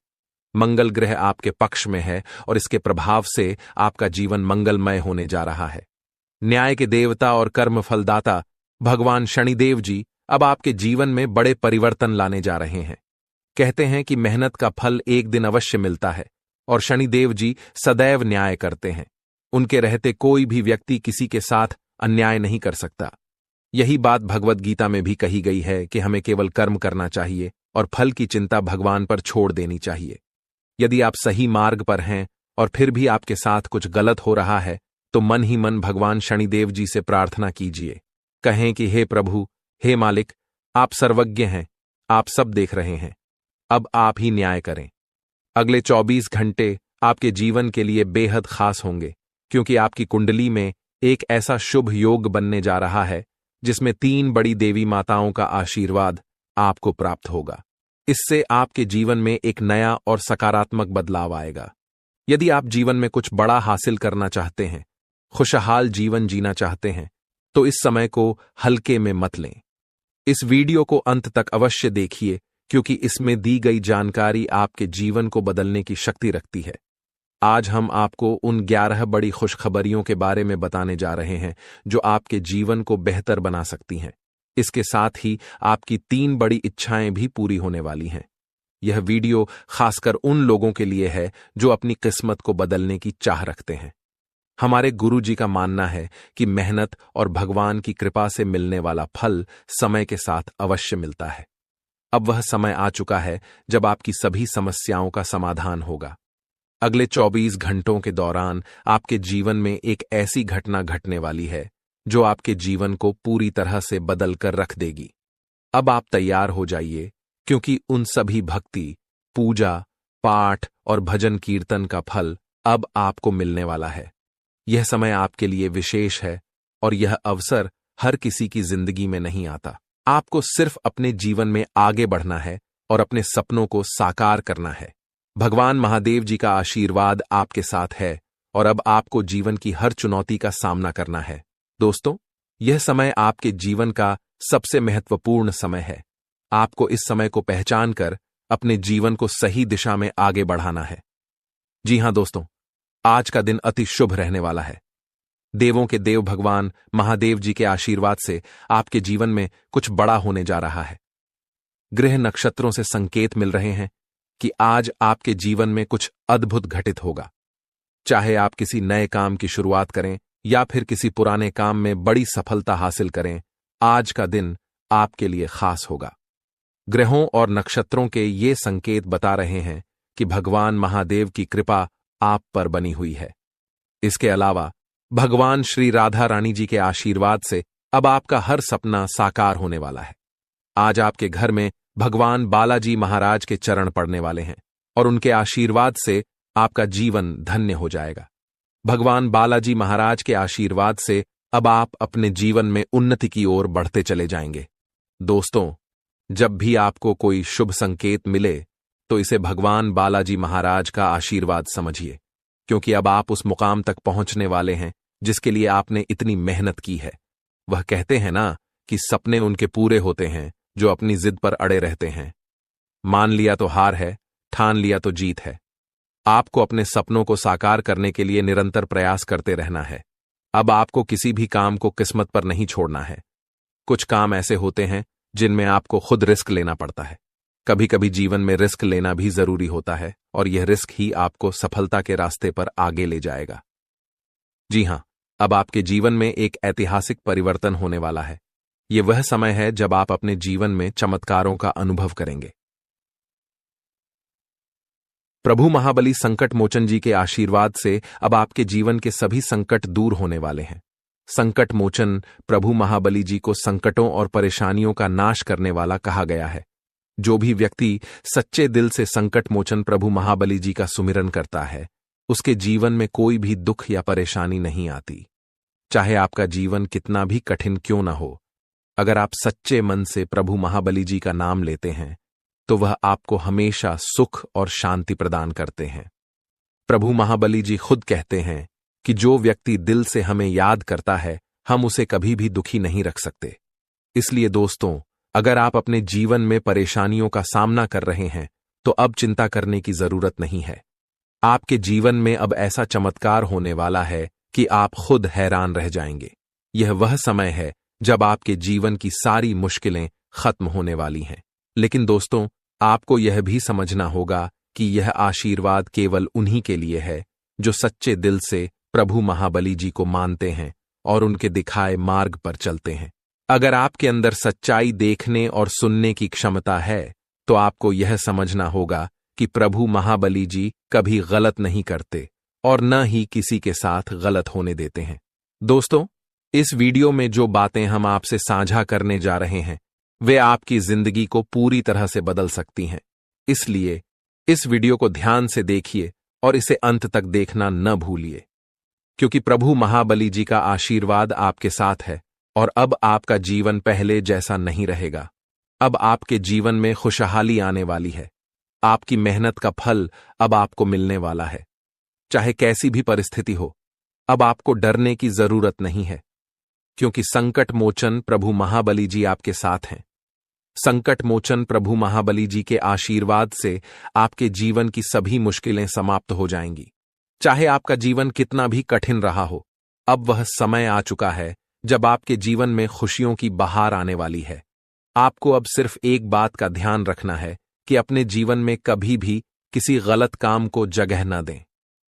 मंगल ग्रह आपके पक्ष में है और इसके प्रभाव से आपका जीवन मंगलमय होने जा रहा है। न्याय के देवता और कर्म फलदाता भगवान शनिदेव जी अब आपके जीवन में बड़े परिवर्तन लाने जा रहे हैं। कहते हैं कि मेहनत का फल एक दिन अवश्य मिलता है और शनिदेव जी सदैव न्याय करते हैं। उनके रहते कोई भी व्यक्ति किसी के साथ अन्याय नहीं कर सकता। यही बात भगवद गीता में भी कही गई है कि हमें केवल कर्म करना चाहिए और फल की चिंता भगवान पर छोड़ देनी चाहिए। यदि आप सही मार्ग पर हैं और फिर भी आपके साथ कुछ गलत हो रहा है तो मन ही मन भगवान शनिदेव जी से प्रार्थना कीजिए। कहें कि हे प्रभु, हे मालिक, आप सर्वज्ञ हैं, आप सब देख रहे हैं, अब आप ही न्याय करें। अगले 24 घंटे आपके जीवन के लिए बेहद खास होंगे, क्योंकि आपकी कुंडली में एक ऐसा शुभ योग बनने जा रहा है जिसमें 3 बड़ी देवी माताओं का आशीर्वाद आपको प्राप्त होगा। इससे आपके जीवन में एक नया और सकारात्मक बदलाव आएगा। यदि आप जीवन में कुछ बड़ा हासिल करना चाहते हैं, खुशहाल जीवन जीना चाहते हैं, तो इस समय को हल्के में मत लें। इस वीडियो को अंत तक अवश्य देखिए, क्योंकि इसमें दी गई जानकारी आपके जीवन को बदलने की शक्ति रखती है। आज हम आपको उन 11 बड़ी खुशखबरियों के बारे में बताने जा रहे हैं जो आपके जीवन को बेहतर बना सकती हैं। इसके साथ ही आपकी 3 बड़ी इच्छाएं भी पूरी होने वाली हैं। यह वीडियो खासकर उन लोगों के लिए है जो अपनी किस्मत को बदलने की चाह रखते हैं। हमारे गुरु जी का मानना है कि मेहनत और भगवान की कृपा से मिलने वाला फल समय के साथ अवश्य मिलता है। अब वह समय आ चुका है जब आपकी सभी समस्याओं का समाधान होगा। अगले 24 घंटों के दौरान आपके जीवन में एक ऐसी घटना घटने वाली है जो आपके जीवन को पूरी तरह से बदल कर रख देगी। अब आप तैयार हो जाइए, क्योंकि उन सभी भक्ति, पूजा, पाठ और भजन कीर्तन का फल अब आपको मिलने वाला है। यह समय आपके लिए विशेष है और यह अवसर हर किसी की जिंदगी में नहीं आता। आपको सिर्फ अपने जीवन में आगे बढ़ना है और अपने सपनों को साकार करना है। भगवान महादेव जी का आशीर्वाद आपके साथ है और अब आपको जीवन की हर चुनौती का सामना करना है। दोस्तों, यह समय आपके जीवन का सबसे महत्वपूर्ण समय है। आपको इस समय को पहचान कर अपने जीवन को सही दिशा में आगे बढ़ाना है। जी हां दोस्तों, आज का दिन अति शुभ रहने वाला है। देवों के देव भगवान महादेव जी के आशीर्वाद से आपके जीवन में कुछ बड़ा होने जा रहा है। ग्रह नक्षत्रों से संकेत मिल रहे हैं कि आज आपके जीवन में कुछ अद्भुत घटित होगा। चाहे आप किसी नए काम की शुरुआत करें या फिर किसी पुराने काम में बड़ी सफलता हासिल करें, आज का दिन आपके लिए खास होगा। ग्रहों और नक्षत्रों के ये संकेत बता रहे हैं कि भगवान महादेव की कृपा आप पर बनी हुई है। इसके अलावा भगवान श्री राधा रानी जी के आशीर्वाद से अब आपका हर सपना साकार होने वाला है। आज आपके घर में भगवान बालाजी महाराज के चरण पड़ने वाले हैं और उनके आशीर्वाद से आपका जीवन धन्य हो जाएगा। भगवान बालाजी महाराज के आशीर्वाद से अब आप अपने जीवन में उन्नति की ओर बढ़ते चले जाएंगे। दोस्तों, जब भी आपको कोई शुभ संकेत मिले तो इसे भगवान बालाजी महाराज का आशीर्वाद समझिए, क्योंकि अब आप उस मुकाम तक पहुंचने वाले हैं जिसके लिए आपने इतनी मेहनत की है। वह कहते हैं ना कि सपने उनके पूरे होते हैं जो अपनी जिद पर अड़े रहते हैं। मान लिया तो हार है, ठान लिया तो जीत है। आपको अपने सपनों को साकार करने के लिए निरंतर प्रयास करते रहना है। अब आपको किसी भी काम को किस्मत पर नहीं छोड़ना है। कुछ काम ऐसे होते हैं जिनमें आपको खुद रिस्क लेना पड़ता है। कभी कभी जीवन में रिस्क लेना भी जरूरी होता है और यह रिस्क ही आपको सफलता के रास्ते पर आगे ले जाएगा। जी हां, अब आपके जीवन में एक ऐतिहासिक परिवर्तन होने वाला है। यह वह समय है जब आप अपने जीवन में चमत्कारों का अनुभव करेंगे। प्रभु महाबली संकट मोचन जी के आशीर्वाद से अब आपके जीवन के सभी संकट दूर होने वाले हैं। संकट मोचन प्रभु महाबली जी को संकटों और परेशानियों का नाश करने वाला कहा गया है। जो भी व्यक्ति सच्चे दिल से संकट मोचन प्रभु महाबली जी का सुमिरन करता है, उसके जीवन में कोई भी दुख या परेशानी नहीं आती। चाहे आपका जीवन कितना भी कठिन क्यों न हो, अगर आप सच्चे मन से प्रभु महाबली जी का नाम लेते हैं तो वह आपको हमेशा सुख और शांति प्रदान करते हैं। प्रभु महाबली जी खुद कहते हैं कि जो व्यक्ति दिल से हमें याद करता है, हम उसे कभी भी दुखी नहीं रख सकते। इसलिए दोस्तों, अगर आप अपने जीवन में परेशानियों का सामना कर रहे हैं तो अब चिंता करने की जरूरत नहीं है। आपके जीवन में अब ऐसा चमत्कार होने वाला है कि आप खुद हैरान रह जाएंगे। यह वह समय है जब आपके जीवन की सारी मुश्किलें खत्म होने वाली हैं। लेकिन दोस्तों, आपको यह भी समझना होगा कि यह आशीर्वाद केवल उन्हीं के लिए है जो सच्चे दिल से प्रभु महाबली जी को मानते हैं और उनके दिखाए मार्ग पर चलते हैं। अगर आपके अंदर सच्चाई देखने और सुनने की क्षमता है तो आपको यह समझना होगा कि प्रभु महाबली जी कभी गलत नहीं करते और न ही किसी के साथ गलत होने देते हैं। दोस्तों, इस वीडियो में जो बातें हम आपसे साझा करने जा रहे हैं वे आपकी जिंदगी को पूरी तरह से बदल सकती हैं। इसलिए इस वीडियो को ध्यान से देखिए और इसे अंत तक देखना न भूलिए, क्योंकि प्रभु महाबली जी का आशीर्वाद आपके साथ है और अब आपका जीवन पहले जैसा नहीं रहेगा। अब आपके जीवन में खुशहाली आने वाली है। आपकी मेहनत का फल अब आपको मिलने वाला है। चाहे कैसी भी परिस्थिति हो, अब आपको डरने की जरूरत नहीं है, क्योंकि संकट मोचन प्रभु महाबली जी आपके साथ हैं। संकट मोचन प्रभु महाबली जी के आशीर्वाद से आपके जीवन की सभी मुश्किलें समाप्त हो जाएंगी। चाहे आपका जीवन कितना भी कठिन रहा हो, अब वह समय आ चुका है जब आपके जीवन में खुशियों की बहार आने वाली है। आपको अब सिर्फ एक बात का ध्यान रखना है कि अपने जीवन में कभी भी किसी गलत काम को जगह न दें।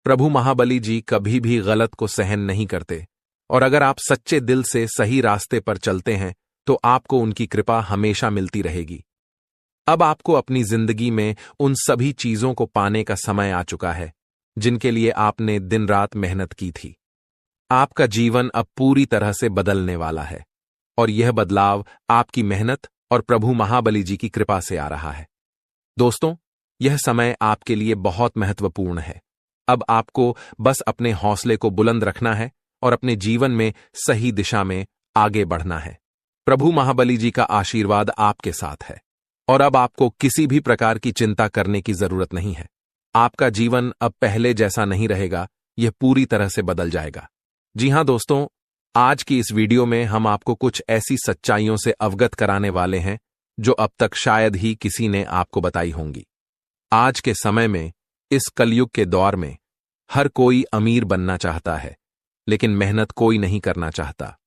प्रभु महाबली जी कभी भी गलत को सहन नहीं करते और अगर आप सच्चे दिल से सही रास्ते पर चलते हैं तो आपको उनकी कृपा हमेशा मिलती रहेगी। अब आपको अपनी जिंदगी में उन सभी चीजों को पाने का समय आ चुका है जिनके लिए आपने दिन रात मेहनत की थी। आपका जीवन अब पूरी तरह से बदलने वाला है और यह बदलाव आपकी मेहनत और प्रभु महाबली जी की कृपा से आ रहा है। दोस्तों, यह समय आपके लिए बहुत महत्वपूर्ण है। अब आपको बस अपने हौसले को बुलंद रखना है और अपने जीवन में सही दिशा में आगे बढ़ना है। प्रभु महाबली जी का आशीर्वाद आपके साथ है और अब आपको किसी भी प्रकार की चिंता करने की जरूरत नहीं है। आपका जीवन अब पहले जैसा नहीं रहेगा, यह पूरी तरह से बदल जाएगा। जी हां दोस्तों, आज की इस वीडियो में हम आपको कुछ ऐसी सच्चाइयों से अवगत कराने वाले हैं जो अब तक शायद ही किसी ने आपको बताई होंगी। आज के समय में, इस कलयुग के दौर में, हर कोई अमीर बनना चाहता है, लेकिन मेहनत कोई नहीं करना चाहता।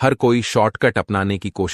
हर कोई शॉर्टकट अपनाने की कोशिश